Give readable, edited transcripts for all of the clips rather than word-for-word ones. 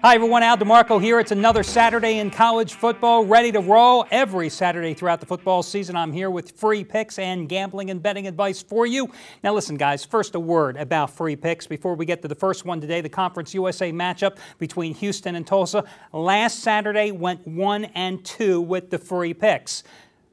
Hi everyone, Al DeMarco here. It's another Saturday in college football, ready to roll. Every Saturday throughout the football season, I'm here with free picks and gambling and betting advice for you. Now listen guys, first a word about free picks before we get to the first one today, the Conference USA matchup between Houston and Tulsa. Last Saturday went 1-2 with the free picks.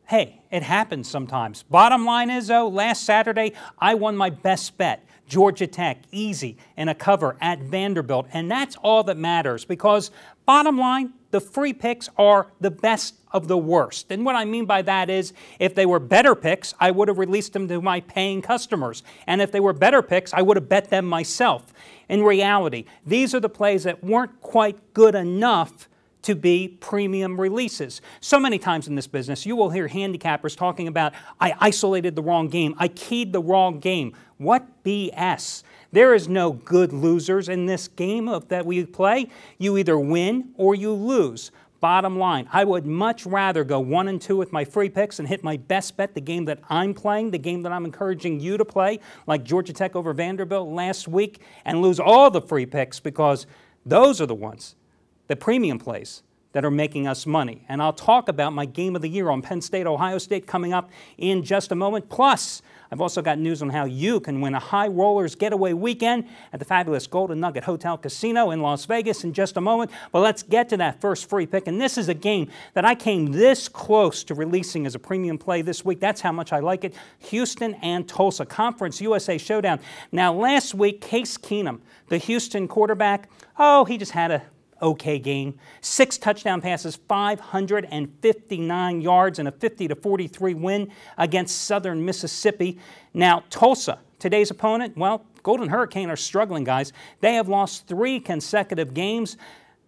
Hey, it happens sometimes. Bottom line is though, last Saturday I won my best bet. Georgia Tech, easy, in a cover at Vanderbilt. And that's all that matters because, bottom line, the free picks are the best of the worst. And what I mean by that is, if they were better picks, I would have released them to my paying customers. And if they were better picks, I would have bet them myself. In reality, these are the plays that weren't quite good enough to be premium releases. So many times in this business, you will hear handicappers talking about, I isolated the wrong game, I keyed the wrong game. What BS? There is no good losers in this game that we play. You either win or you lose. Bottom line, I would much rather go 1-2 with my free picks and hit my best bet, the game that I'm playing, the game that I'm encouraging you to play, like Georgia Tech over Vanderbilt last week, and lose all the free picks because those are the ones, the premium plays, that are making us money. And I'll talk about my game of the year on Penn State, Ohio State coming up in just a moment. Plus, I've also got news on how you can win a High Rollers getaway weekend at the fabulous Golden Nugget Hotel Casino in Las Vegas in just a moment. But let's get to that first free pick. And this is a game that I came this close to releasing as a premium play this week. That's how much I like it. Houston and Tulsa, Conference USA Showdown. Now, last week, Case Keenum, the Houston quarterback, he just had a okay game. 6 touchdown passes, 559 yards, and a 50-43 win against Southern Mississippi. Now, Tulsa, today's opponent, well, Golden Hurricane are struggling, guys. They have lost 3 consecutive games.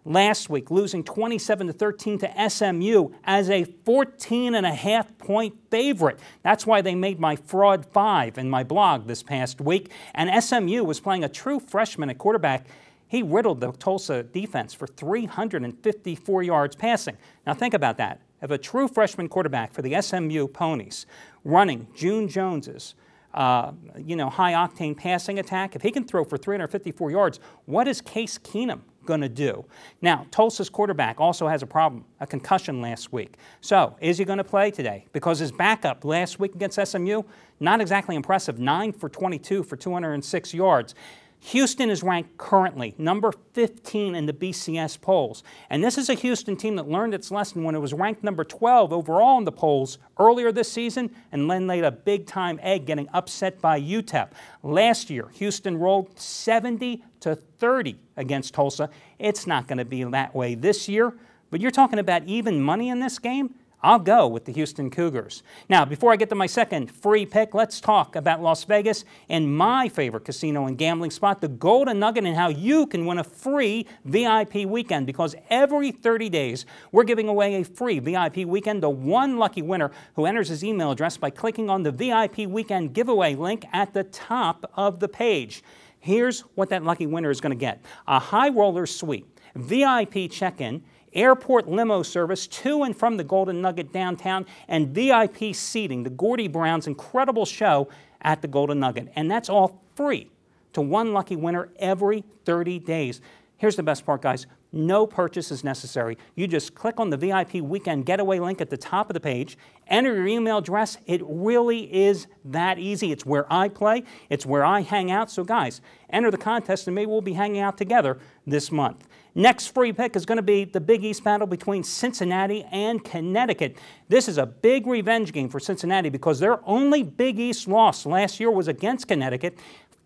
Last week, losing 27-13 to SMU as a 14.5-point favorite. That's why they made my Fraud 5 in my blog this past week. And SMU was playing a true freshman at quarterback. He riddled the Tulsa defense for 354 yards passing. Now think about that. If a true freshman quarterback for the SMU Ponies running June Jones's high-octane passing attack, if he can throw for 354 yards, what is Case Keenum going to do? Now, Tulsa's quarterback also has a problem, a concussion last week. So, is he going to play today? Because his backup last week against SMU, not exactly impressive, 9 for 22 for 206 yards. Houston is ranked currently number 15 in the BCS polls. And this is a Houston team that learned its lesson when it was ranked number 12 overall in the polls earlier this season and then laid a big-time egg getting upset by UTEP. Last year, Houston rolled 70-30 against Tulsa. It's not going to be that way this year, but you're talking about even money in this game? I'll go with the Houston Cougars. Now, before I get to my second free pick, let's talk about Las Vegas and my favorite casino and gambling spot, the Golden Nugget, and how you can win a free VIP weekend. Because every 30 days, we're giving away a free VIP weekend to one lucky winner who enters his email address by clicking on the VIP weekend giveaway link at the top of the page. Here's what that lucky winner is going to get. A High Rollers suite, VIP check-in, airport limo service to and from the Golden Nugget downtown, and VIP seating, the Gordy Brown's incredible show at the Golden Nugget. And that's all free to one lucky winner every 30 days. Here's the best part, guys. No purchase is necessary. You just click on the VIP weekend getaway link at the top of the page, enter your email address. It really is that easy. It's where I play. It's where I hang out. So guys, enter the contest and maybe we'll be hanging out together this month. Next free pick is going to be the Big East battle between Cincinnati and Connecticut. This is a big revenge game for Cincinnati because their only Big East loss last year was against Connecticut.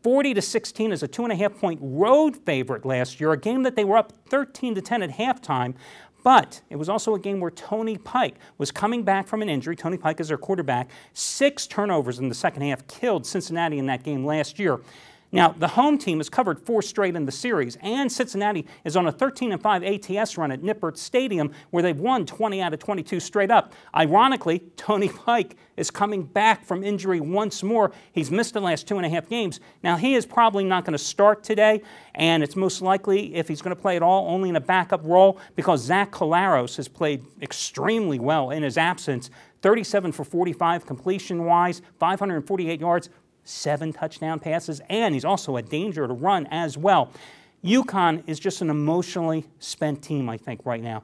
40-16 is a 2.5-point road favorite last year, a game that they were up 13-10 at halftime. But it was also a game where Tony Pike was coming back from an injury. Tony Pike is their quarterback. 6 turnovers in the second half killed Cincinnati in that game last year. Now, the home team has covered 4 straight in the series, and Cincinnati is on a 13-5 ATS run at Nippert Stadium where they've won 20 out of 22 straight up. Ironically, Tony Pike is coming back from injury once more. He's missed the last 2.5 games. Now, he is probably not going to start today, and it's most likely, if he's going to play at all, only in a backup role because Zach Collaros has played extremely well in his absence. 37 for 45 completion-wise, 548 yards. 7 touchdown passes, and he's also a danger to run as well. UConn is just an emotionally spent team, I think, right now.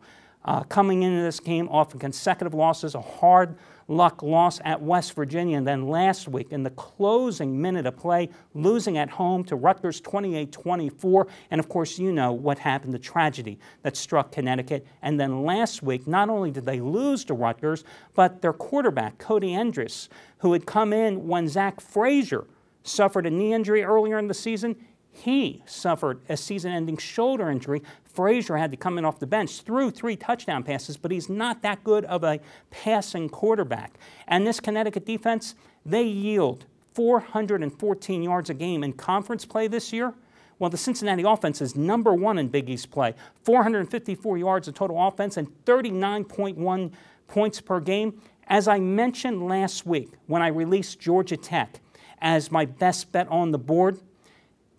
Coming into this game off of consecutive losses, a hard luck loss at West Virginia, and then last week in the closing minute of play, losing at home to Rutgers 28-24. And of course, you know what happened, the tragedy that struck Connecticut. And then last week, not only did they lose to Rutgers, but their quarterback, Cody Endress, who had come in when Zach Frazier suffered a knee injury earlier in the season, he suffered a season-ending shoulder injury. Frazier had to come in off the bench, threw 3 touchdown passes, but he's not that good of a passing quarterback. And this Connecticut defense, they yield 414 yards a game in conference play this year. Well, the Cincinnati offense is number 1 in Big East play, 454 yards of total offense and 39.1 points per game. As I mentioned last week when I released Georgia Tech as my best bet on the board,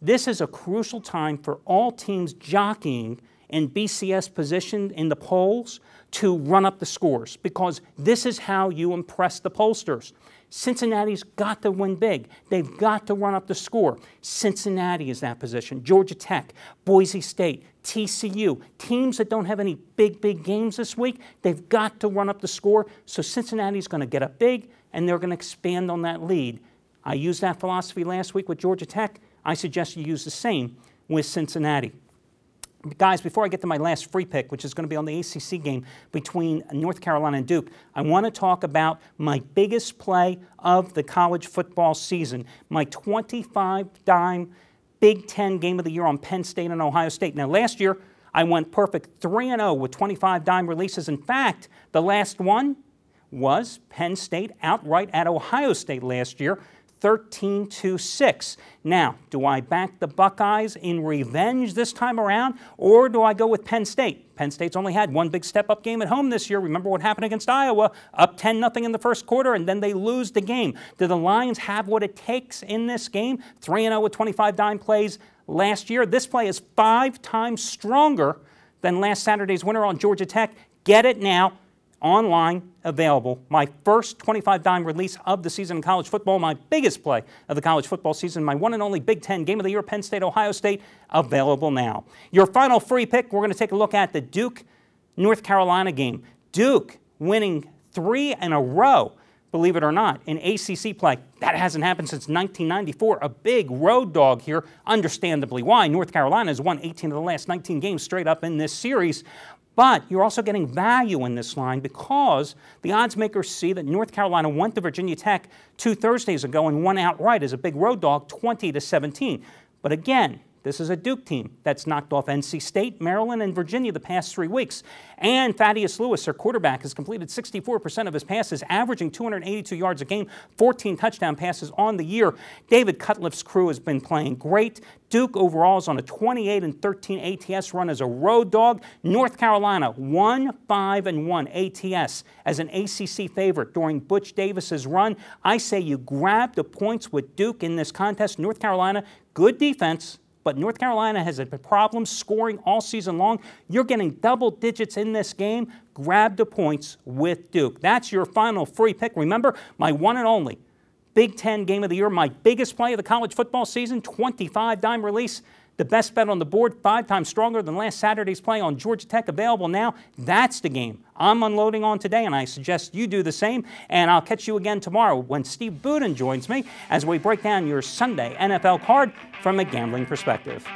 this is a crucial time for all teams jockeying in BCS position in the polls to run up the scores, because this is how you impress the pollsters. Cincinnati's got to win big. They've got to run up the score. Cincinnati is that position. Georgia Tech, Boise State, TCU, teams that don't have any big games this week, they've got to run up the score. So Cincinnati's going to get up big, and they're going to expand on that lead. I used that philosophy last week with Georgia Tech. I suggest you use the same with Cincinnati. Guys, before I get to my last free pick, which is going to be on the ACC game between North Carolina and Duke, I want to talk about my biggest play of the college football season, my 25-dime Big Ten game of the year on Penn State and Ohio State. Now, last year, I went perfect 3-0 with 25-dime releases. In fact, the last one was Penn State outright at Ohio State last year, 13-6. Now, do I back the Buckeyes in revenge this time around, or do I go with Penn State? Penn State's only had one big step-up game at home this year. Remember what happened against Iowa? Up 10-0 in the first quarter, and then they lose the game. Do the Lions have what it takes in this game? 3-0 with 25-dime plays last year. This play is 5 times stronger than last Saturday's winner on Georgia Tech. Get it now. Online, available. My first 25-dime release of the season in college football, my biggest play of the college football season, my one and only Big Ten game of the year, Penn State, Ohio State, available now. Your final free pick, we're going to take a look at the Duke-North Carolina game. Duke winning 3 in a row, believe it or not, in ACC play. That hasn't happened since 1994. A big road dog here, understandably why. North Carolina has won 18 of the last 19 games straight up in this series. But you're also getting value in this line because the odds makers see that North Carolina went to Virginia Tech 2 Thursdays ago and won outright as a big road dog, 20-17. But again, this is a Duke team that's knocked off NC State, Maryland, and Virginia the past 3 weeks. And Thaddeus Lewis, their quarterback, has completed 64% of his passes, averaging 282 yards a game, 14 touchdown passes on the year. David Cutliffe's crew has been playing great. Duke overall is on a 28-13 ATS run as a road dog. North Carolina 1-5-1 ATS as an ACC favorite during Butch Davis's run. I say you grab the points with Duke in this contest. North Carolina, good defense, but North Carolina has a problem scoring all season long. You're getting double digits in this game. Grab the points with Duke. That's your final free pick. Remember, my one and only Big Ten game of the year, my biggest play of the college football season, 25-dime release. The best bet on the board, 5 times stronger than last Saturday's play on Georgia Tech, available now. That's the game I'm unloading on today, and I suggest you do the same. And I'll catch you again tomorrow when Steve Budin joins me as we break down your Sunday NFL card from a gambling perspective.